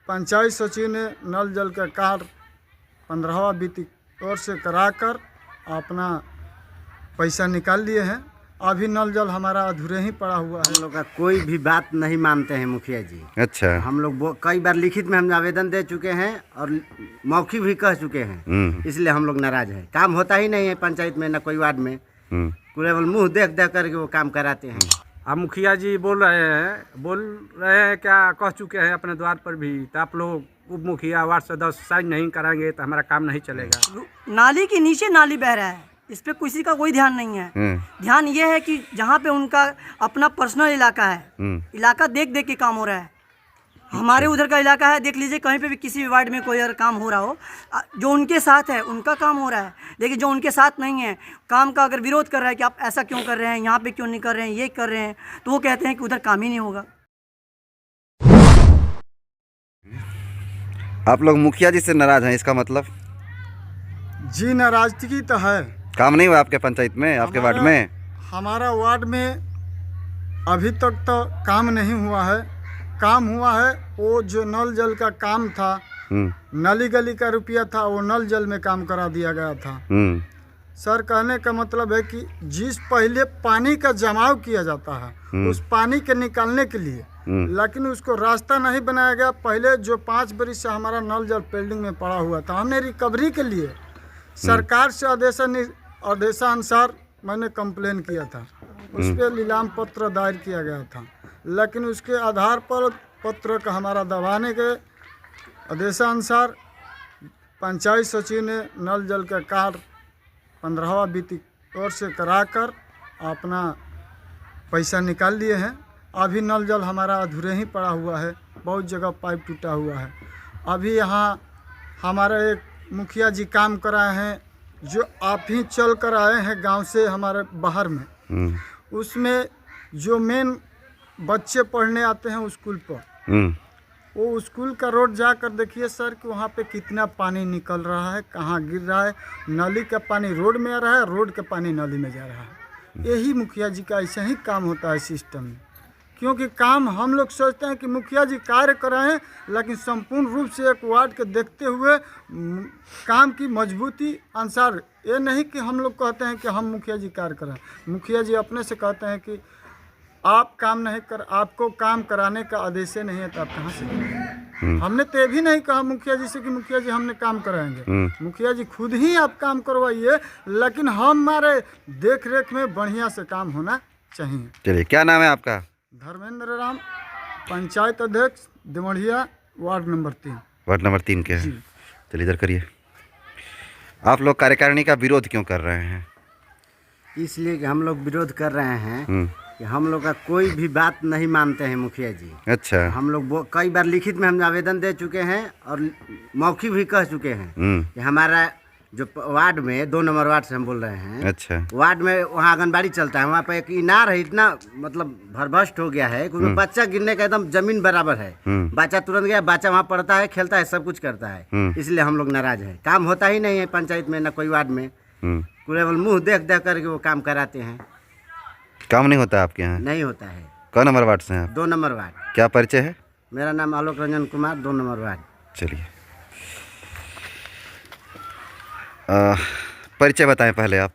पंचायत सचिव ने नल जल का कार्य 15वां वित्त वर्ष से कराकर अपना पैसा निकाल लिए हैं। अभी नल जल हमारा अधूरे ही पड़ा हुआ है। हम लोग का कोई भी बात नहीं मानते हैं मुखिया जी। अच्छा। हम लोग कई बार लिखित में हम आवेदन दे चुके हैं और मौखिक भी कह चुके हैं, इसलिए हम लोग नाराज हैं। काम होता ही नहीं है पंचायत में, न कोई वार्ड में, केवल मुंह देख देख करके वो काम कराते हैं। अब मुखिया जी बोल रहे हैं क्या कह चुके हैं अपने द्वार पर भी, तो आप लोग उप मुखिया वार्ड सदस्य साइन नहीं कराएंगे तो हमारा काम नहीं चलेगा। नाली के नीचे नाली बह रहा है, इस पे किसी का कोई ध्यान नहीं है। ध्यान ये है कि जहाँ पे उनका अपना पर्सनल इलाका है, इलाका देख देख के काम हो रहा है। हमारे उधर का इलाका है, देख लीजिए कहीं पे भी किसी भी वार्ड में कोई अगर काम हो रहा हो, जो उनके साथ है उनका काम हो रहा है। देखिए जो उनके साथ नहीं है, काम का अगर विरोध कर रहा है कि आप ऐसा क्यों कर रहे हैं, यहाँ पे क्यों नहीं कर रहे हैं, ये कर रहे हैं, तो वो कहते हैं कि उधर काम ही नहीं होगा। आप लोग मुखिया जी से नाराज हैं, इसका मतलब? जी नाराजगी तो है। काम नहीं हुआ आपके पंचायत में, आपके वार्ड में? हमारा वार्ड में अभी तक तो काम नहीं हुआ है। काम हुआ है वो जो नल जल का काम था, नली गली का रुपया था, वो नल जल में काम करा दिया गया था। सर कहने का मतलब है कि जिस पहले पानी का जमाव किया जाता है उस पानी के निकालने के लिए, लेकिन उसको रास्ता नहीं बनाया गया। पहले जो 5 बरस से हमारा नल जल पेंडिंग में पड़ा हुआ था, हमने रिकवरी के लिए सरकार से आदेशानुसार मैंने कंप्लेन किया था, उस पर नीलाम पत्र दायर किया गया था, लेकिन उसके आधार पर पत्र का हमारा दबाने के आदेशानुसार पंचायत सचिव ने नल जल का कार्य 15वां वित्त वर्ष से कराकर अपना पैसा निकाल लिए हैं। अभी नल जल हमारा अधूरे ही पड़ा हुआ है, बहुत जगह पाइप टूटा हुआ है। अभी यहाँ हमारा एक मुखिया जी काम कराए हैं, जो आप ही चल कर आए हैं गांव से हमारे बाहर में। उसमें जो मेन बच्चे पढ़ने आते हैं स्कूल पर, वो स्कूल का रोड जाकर देखिए सर कि वहाँ पे कितना पानी निकल रहा है, कहाँ गिर रहा है। नाली का पानी रोड में आ रहा है, रोड का पानी नाली में जा रहा है। यही मुखिया जी का ऐसा ही काम होता है सिस्टम में। क्योंकि काम हम लोग सोचते हैं कि मुखिया जी कार्य कराएं, लेकिन संपूर्ण रूप से एक वार्ड के देखते हुए काम की मजबूती अनुसार, ये नहीं कि हम लोग कहते हैं कि हम मुखिया जी कार्य कराएं। मुखिया जी अपने से कहते हैं कि आप काम नहीं कर, आपको काम कराने का आदेश नहीं है तो आप कहाँ से करेंगे। हमने तो ये भी नहीं कहा मुखिया जी से कि मुखिया जी हमने काम कराएंगे। मुखिया जी खुद ही आप काम करवाइए, लेकिन हमारे देख रेख में बढ़िया से काम होना चाहिए। चलिए, क्या नाम है आपका? धर्मेंद्र राम, पंचायत अध्यक्ष दिमड़िया, वार्ड नंबर 3। वार्ड नंबर 3 के हैं। चलिए इधर करिए। आप लोग कार्यकारिणी का विरोध क्यों कर रहे हैं? इसलिए कि हम लोग विरोध कर रहे हैं कि हम लोग का कोई भी बात नहीं मानते हैं मुखिया जी। अच्छा। हम लोग कई बार लिखित में हम आवेदन दे चुके हैं और मौखिक भी कह चुके हैं कि हमारा जो वार्ड में 2 नंबर वार्ड से हम बोल रहे हैं। अच्छा। वार्ड में वहाँ आंगनबाड़ी चलता है, वहाँ पे एक इनार है, इतना मतलब भरभस्ट हो गया है, क्योंकि बच्चा गिरने का एकदम जमीन बराबर है। बच्चा तुरंत गया, बच्चा वहाँ पढ़ता है, खेलता है, सब कुछ करता है। इसलिए हम लोग नाराज हैं। काम होता ही नहीं है पंचायत में, न कोई वार्ड में, केवल मुँह देख देख करके वो काम कराते हैं। काम नहीं होता आपके यहाँ? नहीं होता है। कौन नंबर वार्ड से हैं आप? 2 नंबर वार्ड। क्या परिचय है? मेरा नाम आलोक रंजन कुमार, 2 नंबर वार्ड। चलिए, परिचय बताएं पहले आप।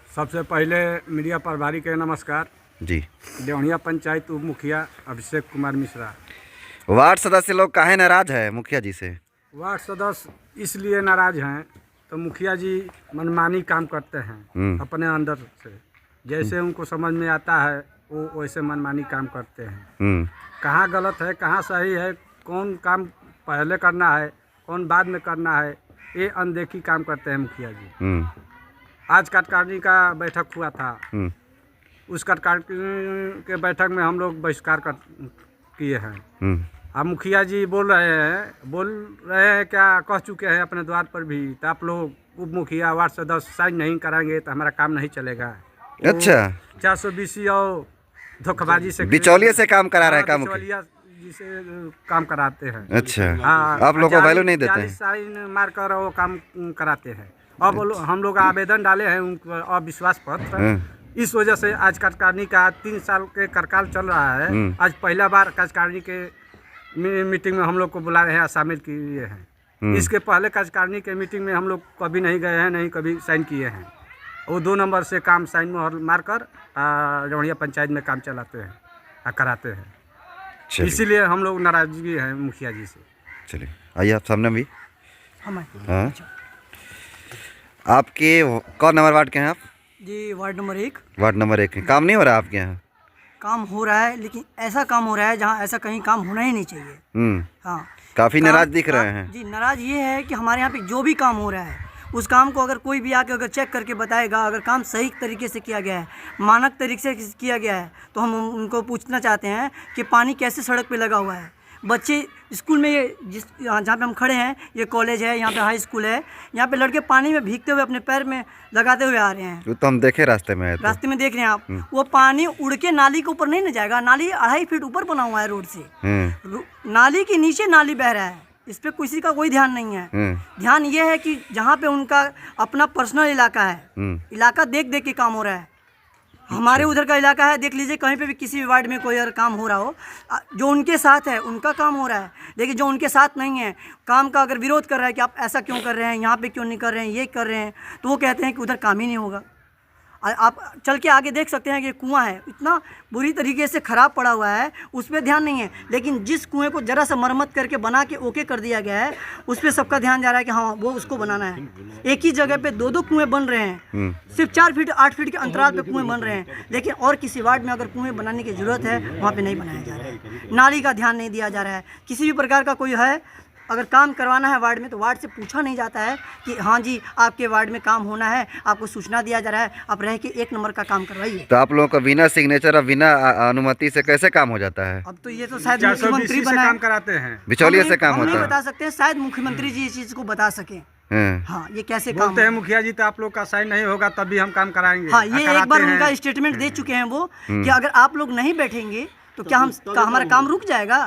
सबसे पहले मीडिया प्रभारी के नमस्कार जी। देवनिया पंचायत उप मुखिया अभिषेक कुमार मिश्रा। वार्ड सदस्य लोग काहे नाराज है मुखिया जी से? वार्ड सदस्य इसलिए नाराज हैं तो मुखिया जी मनमानी काम करते हैं अपने अंदर से, जैसे उनको समझ में आता है वो वैसे मनमानी काम करते हैं। कहाँ गलत है, कहाँ सही है, कौन काम पहले करना है, कौन बाद में करना है, ये अनदेखी काम करते हैं मुखिया जी। आज कार्यकारिणी का बैठक हुआ था, उस कार्यकारिणी के बैठक में हम लोग बहिष्कार किए हैं। अब मुखिया जी बोल रहे हैं क्या कह चुके हैं अपने द्वार पर भी, तो आप लोग उप मुखिया वार्ड सदस्य साइन नहीं कराएंगे तो हमारा काम नहीं चलेगा। अच्छा। 420 और धोखेबाजी से, बिचौलिए से काम करा रहे हैं? काम से काम कराते हैं। अच्छा। हाँ, आप लोग को वैल्यू नहीं देते हैं? साइन मार कर वो काम कराते हैं। अब हम लोग आवेदन डाले हैं उनको अविश्वास पत्र, इस वजह से आज कार्यकारिणी का 3 साल के कार्यकाल चल रहा है। आज पहला बार कार्यकारिणी के मीटिंग में हम लोग को बुला रहे हैं, शामिल किए हैं। इसके पहले कार्यकारिणी के मीटिंग में हम लोग कभी नहीं गए हैं, नहीं कभी साइन किए हैं। वो 2 नंबर से काम साइन मोहर मारकर जवड़िया पंचायत में काम चलाते हैं, कराते हैं। चलिए इसीलिए हम लोग नाराजगी है मुखिया जी से। चलिए आइए आप सामने भी। हमारे हाँ आपके कौन नंबर वार्ड के हैं आप? जी वार्ड नंबर 1। वार्ड नंबर 1 काम नहीं हो रहा आपके यहाँ? काम हो रहा है, लेकिन ऐसा काम हो रहा है जहाँ ऐसा कहीं काम होना ही नहीं चाहिए। हाँ काफ़ी नाराज दिख रहे हैं। जी नाराज ये है कि हमारे यहाँ पे जो भी काम हो रहा है उस काम को अगर कोई भी आके अगर चेक करके बताएगा, अगर काम सही तरीके से किया गया है, मानक तरीके से किया गया है, तो हम उनको पूछना चाहते हैं कि पानी कैसे सड़क पे लगा हुआ है। बच्चे स्कूल में, ये जहाँ पे हम खड़े हैं ये कॉलेज है, यहाँ पे हाई स्कूल है, यहाँ पे लड़के पानी में भीगते हुए अपने पैर में लगाते हुए आ रहे हैं। वो तो हम देखे रास्ते में है तो। रास्ते में देख रहे हैं आप, वो पानी उड़ के नाली के ऊपर नहीं न जाएगा। नाली 2.5 फीट ऊपर बना हुआ है रोड से, नाली के नीचे नाली बह रहा है। इस पे किसी का कोई ध्यान नहीं है। ध्यान ये है कि जहाँ पे उनका अपना पर्सनल इलाका है, इलाका देख देख के काम हो रहा है। हमारे उधर का इलाका है, देख लीजिए कहीं पे भी किसी भी वार्ड में कोई अगर काम हो रहा हो, जो उनके साथ है उनका काम हो रहा है, लेकिन जो उनके साथ नहीं है, काम का अगर विरोध कर रहा है कि आप ऐसा क्यों कर रहे हैं, यहाँ पे क्यों नहीं कर रहे हैं, ये कर रहे हैं, तो वो कहते हैं कि उधर काम ही नहीं होगा। आप चल के आगे देख सकते हैं कि कुआं है, इतना बुरी तरीके से ख़राब पड़ा हुआ है, उस पर ध्यान नहीं है। लेकिन जिस कुएं को ज़रा सा मरम्मत करके बना के ओके कर दिया गया है, उस पर सबका ध्यान जा रहा है कि हाँ वो उसको बनाना है। एक ही जगह पे 2-2 कुएं बन रहे हैं, सिर्फ 4 फीट 8 फीट के अंतराल पे कुएं बन रहे हैं, लेकिन और किसी वार्ड में अगर कुएं बनाने की ज़रूरत है वहाँ पर नहीं बनाया जा रहा है। नाली का ध्यान नहीं दिया जा रहा है। किसी भी प्रकार का कोई है अगर काम करवाना है वार्ड में, तो वार्ड से पूछा नहीं जाता है कि हाँ जी आपके वार्ड में काम होना है, आपको सूचना दिया जा रहा है, आप रह के 1 नंबर का काम करवाइए। तो आप लोगों का बिना सिग्नेचर और बिना अनुमति से कैसे काम हो जाता है? अब तो ये तो शायद मुख्यमंत्री बना काम कराते हैं, बिचौलिए से काम हम होता नहीं है। बता सकते हैं, शायद मुख्यमंत्री जी इस चीज़ को बता सके। हाँ ये कैसे काम बोलते हैं मुखिया जी तो आप लोग का साइन नहीं होगा तभी हम काम कराएंगे। हाँ ये एक बार उनका स्टेटमेंट दे चुके हैं वो कि अगर आप लोग नहीं बैठेंगे तो क्या हमारा काम रुक जाएगा।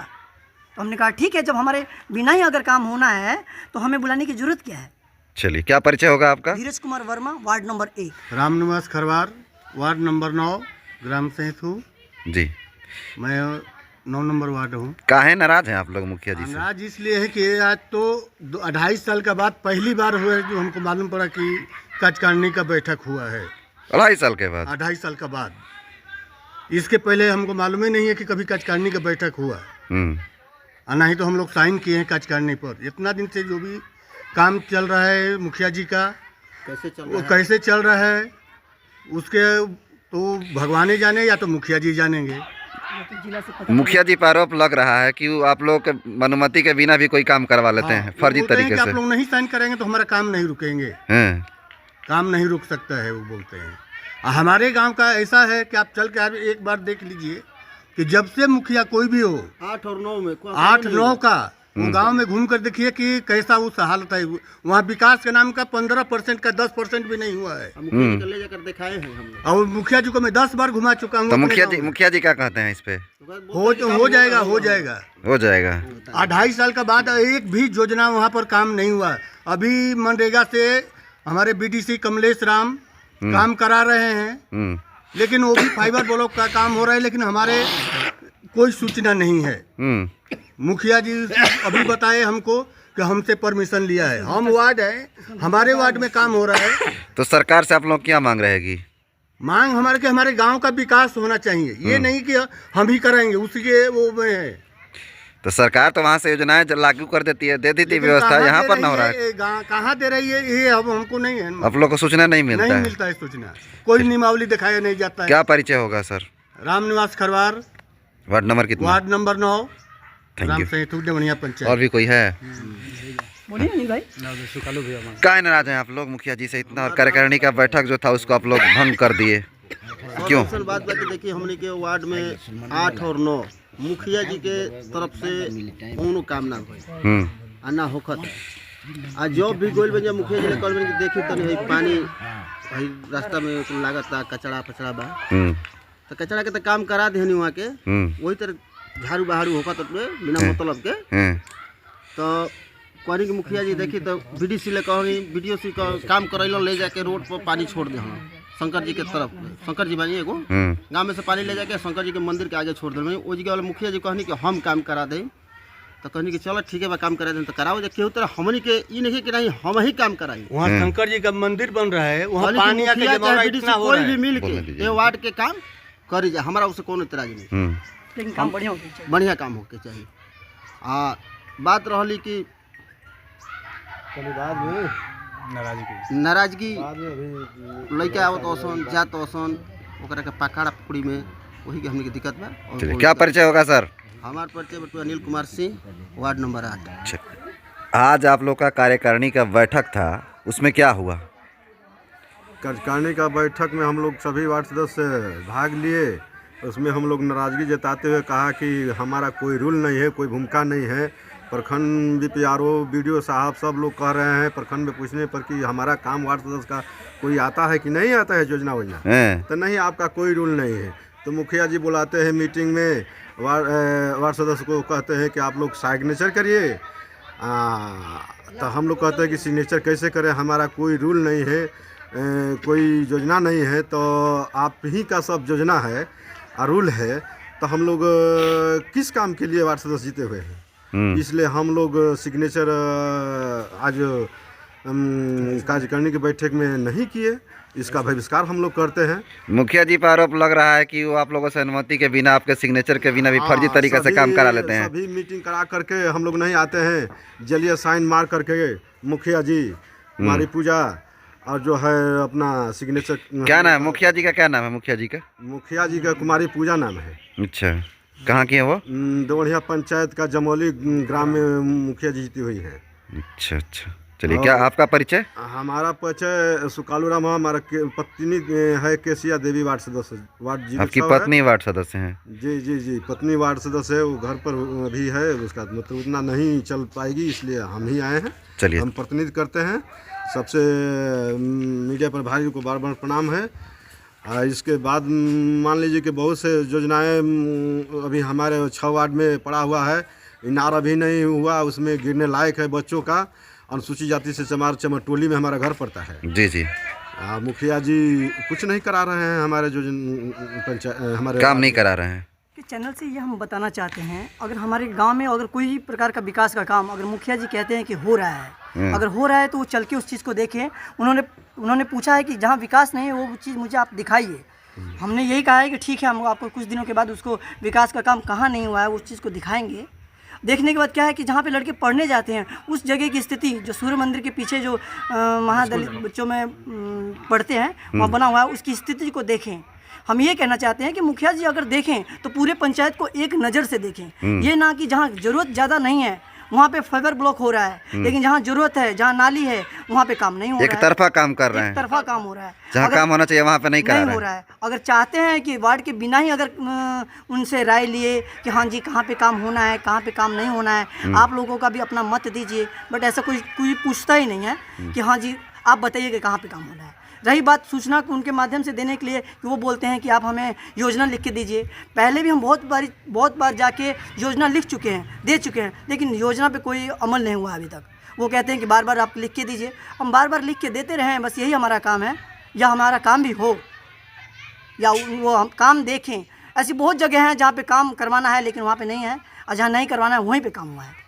तो हमने कहा ठीक है, जब हमारे बिना ही अगर काम होना है तो हमें बुलाने की जरूरत क्या है। चलिए क्या परिचय होगा आपका? Dheeraj Kumar Verma, ward number 1। Ramniwas Kharwar, ward number 9, ग्राम सेतु। जी मैं 9 नंबर वार्ड हूँ। काहे नाराज हैं आप लोग मुखिया जी से? नाराज इसलिए है कि आज तो 2.5 साल का बाद पहली बार हुआ है जो हमको मालूम पड़ा कि कार्यकारिणी का बैठक हुआ है। 2.5 साल के बाद? 2.5 साल का बाद। इसके पहले हमको मालूम ही नहीं है कि कभी कार्यकारिणी का बैठक हुआ। ना ही तो हम लोग साइन किए हैं कार्यकारिणी पर। इतना दिन से जो भी काम चल रहा है मुखिया जी का, कैसे चल रहा है उसके तो भगवान ही जाने या तो मुखिया जी जानेंगे। मुखिया जी पर आरोप लग रहा है कि आप लोग के अनुमति के बिना भी कोई काम करवा लेते हैं फर्जी तरीके से। आप लोग नहीं साइन करेंगे तो हमारा काम नहीं रुकेंगे। काम नहीं रुक सकता है वो बोलते हैं। हमारे गांव का ऐसा है कि आप चल के एक बार देख लीजिए कि जब से मुखिया कोई भी हो 8 और 9 में 8-9 का वो गांव में घूम कर देखिए कि कैसा उस हालत है। वहाँ विकास के नाम का 15% का 10% भी नहीं हुआ है। ले जाकर दिखाए हैं हम लोग। और मुखिया जी को मैं 10 बार घुमा चुका हूँ। तो मुखिया जी क्या कहते हैं इस पे? हो जाएगा। 2.5 साल का बाद एक भी योजना वहाँ पर काम नहीं हुआ। अभी मनरेगा से हमारे बीडीसी कमलेश राम काम करा रहे हैं, लेकिन वो भी फाइबर ब्लॉक का काम हो रहा है, लेकिन हमारे कोई सूचना नहीं है। मुखिया जी अभी बताए हमको कि हमसे परमिशन लिया है। हम वार्ड है, हमारे वार्ड में काम हो रहा है। तो सरकार से आप लोग क्या मांग रहेगी? मांग हमारे गांव का विकास होना चाहिए, ये नहीं कि हम ही कराएंगे उसी के वो में है। तो सरकार तो वहाँ से योजनाएं लागू कर देती है, दे दी थी व्यवस्था, यहाँ पर ना हो रहा है। कहाँ दे रही है ये अब हमको नहीं है। आप लोग को सूचना नहीं मिलता है? मिलता है सूचना, कोई नियमावली दिखाया नहीं जाता है। क्या परिचय होगा sir? Ramniwas Kharwar, ward number कितना? वार्ड नंबर 9, थैंक ग्राम यू। सेतु बढ़िया पंचायत। और भी कोई है? बोलिए नहीं भाई। क्या नाराज हैं आप लोग मुखिया जी से इतना? और कार्यकारिणी का बैठक जो था उसको आप लोग भंग कर दिए, क्यों? असल बात देखिए हमने के वार्ड में 8 और 9 मुखिया जी के तरफ से कोनो काम ना होई ना होखत। आज जो भी गोल बन मुखिया जी ने कल में देखी तनी पानी भाई रास्ता में लागत कचरा पचड़ा बा, तो कचरा के तो काम करा देहनी वहाँ के, वही तरह झाड़ू बहारू होखत बिना मतलब के। तो कहनी कि मुखिया जी देखी तो बीडीसी ले कहनी बीडीओ सी का काम करैलो ले जाके रोड पर पानी छोड़ दे। हम शंकर जी के तरफ, शंकर जी बानी एगो गाँव में से पानी ले जाके शंकर जी के मंदिर के आगे छोड़ दे। ओ जगह वाले मुखिया जी कहनी कि हम काम करा दें, तो कहनी कि चलो ठीक है बा काम करा दें तो कराओ जे केहू तरह हमनी के ई नहीं कि नहीं हम ही काम कराई। वहाँ शंकर जी का मंदिर बन रहा है, वहाँ कहनी कि पानी आके मुखिया जमा हो रहा है, चाहे BDC इतना हो कोई रहा भी है। मिल बोलने के दीजिए। ये वार्ड के काम करी जाए, हमारा उससे कोनो इतराज नहीं, लेकिन काम बढ़िया होना चाहिए। बढ़िया काम होके चाहिए। बात रहली कि नाराजगी लड़के आवत औसन जात औसन ओकरा के पकड़ा पकड़ी में वही के हमने की दिक्कत बा। और चलिए, कोई क्या परिचय होगा सर? हमार परिचय बटुआ अनिल कुमार सिंह, वार्ड नंबर 8। अच्छा, आज आप लोग का कार्यकारिणी का बैठक था, उसमें क्या हुआ? कार्यकारिणी का बैठक में हम लोग सभी वार्ड सदस्य भाग लिए। उसमें हम लोग नाराज़गी जताते हुए कहा कि हमारा कोई रूल नहीं है, कोई भूमिका नहीं है। प्रखंड BPRO BDO साहब सब लोग कह रहे हैं प्रखंड में पूछने पर कि हमारा काम वार्ड सदस्य का कोई आता है कि नहीं आता है योजना वोजना, तो नहीं आपका कोई रूल नहीं है। तो मुखिया जी बुलाते हैं मीटिंग में, वार्ड सदस्य को कहते हैं कि आप लोग सिग्नेचर करिए। तो हम लोग कहते हैं कि सिग्नेचर कैसे करें, हमारा कोई रूल नहीं है, कोई योजना नहीं है, तो आप ही का सब योजना है और रूल है, तो हम लोग किस काम के लिए वार्ड सदस्य जीते हुए हैं। इसलिए हम लोग सिग्नेचर आज कार्यकारिणी की बैठक में नहीं किए, इसका बहिष्कार हम लोग करते हैं। मुखिया जी पर आरोप लग रहा है कि वो आप लोगों से अनुमति के बिना, आपके सिग्नेचर के बिना भी फर्जी तरीके से काम करा लेते हैं। सभी मीटिंग करा करके हम लोग नहीं आते हैं, जलीय साइन मार करके मुखिया जी हमारी पूजा और जो है अपना सिग्नेचर। क्या नाम है मुखिया जी का? क्या नाम है मुखिया जी का? मुखिया जी का कुमारी पूजा नाम है। अच्छा, कहाँ की है वो? दोढ़िया पंचायत का जमौली ग्राम में मुखिया जी जीती हुई है। अच्छा अच्छा, चलिए, क्या आपका परिचय? हमारा परिचय सुकालू राम, हमारा पत्नी है केसिया देवी, वार्ड सदस्य, वार्ड जी। आपकी पत्नी वार्ड सदस्य हैं? जी जी जी, पत्नी वार्ड सदस्य है, वो घर पर भी है, उसका मतलब उतना नहीं चल पाएगी, इसलिए हम ही आए हैं। चलिए, हम प्रतिनिधित्व करते हैं। सबसे मीडिया पर भाई को बार बार प्रणाम है। इसके बाद मान लीजिए कि बहुत से योजनाएं अभी हमारे 6 वार्ड में पड़ा हुआ है, इनार अभी नहीं हुआ, उसमें गिरने लायक है बच्चों का। अनुसूचित जाति से चमार टोली में हमारा घर पड़ता है। जी जी, मुखिया जी कुछ नहीं करा रहे हैं, हमारे जो पंचायत हमारे काम नहीं करा रहे हैं। कि चैनल से ये हम बताना चाहते हैं, अगर हमारे गांव में अगर कोई भी प्रकार का विकास का काम अगर मुखिया जी कहते हैं कि हो रहा है, अगर हो रहा है तो वो चल के उस चीज़ को देखें। उन्होंने पूछा है कि जहाँ विकास नहीं है वो चीज़ मुझे आप दिखाइए। हमने यही कहा है कि ठीक है, हम आपको कुछ दिनों के बाद उसको विकास का काम कहाँ नहीं हुआ है उस चीज़ को दिखाएंगे। देखने के बाद क्या है कि जहाँ पे लड़के पढ़ने जाते हैं उस जगह की स्थिति, जो सूर्य मंदिर के पीछे जो महादलित बच्चों में पढ़ते हैं वहाँ बना हुआ है, उसकी स्थिति को देखें। हम ये कहना चाहते हैं कि मुखिया जी अगर देखें तो पूरे पंचायत को एक नज़र से देखें, ये ना कि जहाँ ज़रूरत ज़्यादा नहीं है वहाँ पे फाइबर ब्लॉक हो रहा है, लेकिन जहाँ जरूरत है, जहाँ नाली है वहाँ पे काम नहीं हो रहा है। एक तरफा काम कर रहे हैं, एक तरफा काम हो रहा है। जहाँ काम होना चाहिए वहाँ पे नहीं करा हो रहा है। अगर चाहते हैं कि वार्ड के बिना ही अगर उनसे राय लिए कि हाँ जी कहाँ पे काम होना है, कहाँ पे काम नहीं होना है, आप लोगों का भी अपना मत दीजिए, बट ऐसा कोई पूछता ही नहीं है कि हाँ जी आप बताइए कि कहाँ पे काम होना है। रही बात सूचना को उनके माध्यम से देने के लिए कि वो बोलते हैं कि आप हमें योजना लिख के दीजिए। पहले भी हम बहुत बार जाके योजना लिख चुके हैं, दे चुके हैं, लेकिन योजना पे कोई अमल नहीं हुआ अभी तक। वो कहते हैं कि बार बार आप लिख के दीजिए, हम बार बार लिख के देते रहें, बस यही हमारा काम है। या हमारा काम भी हो या वो हम काम देखें। ऐसी बहुत जगह हैं जहाँ पे काम करवाना है लेकिन वहाँ पे नहीं है, और जहाँ नहीं करवाना है वहीं पे काम हुआ है।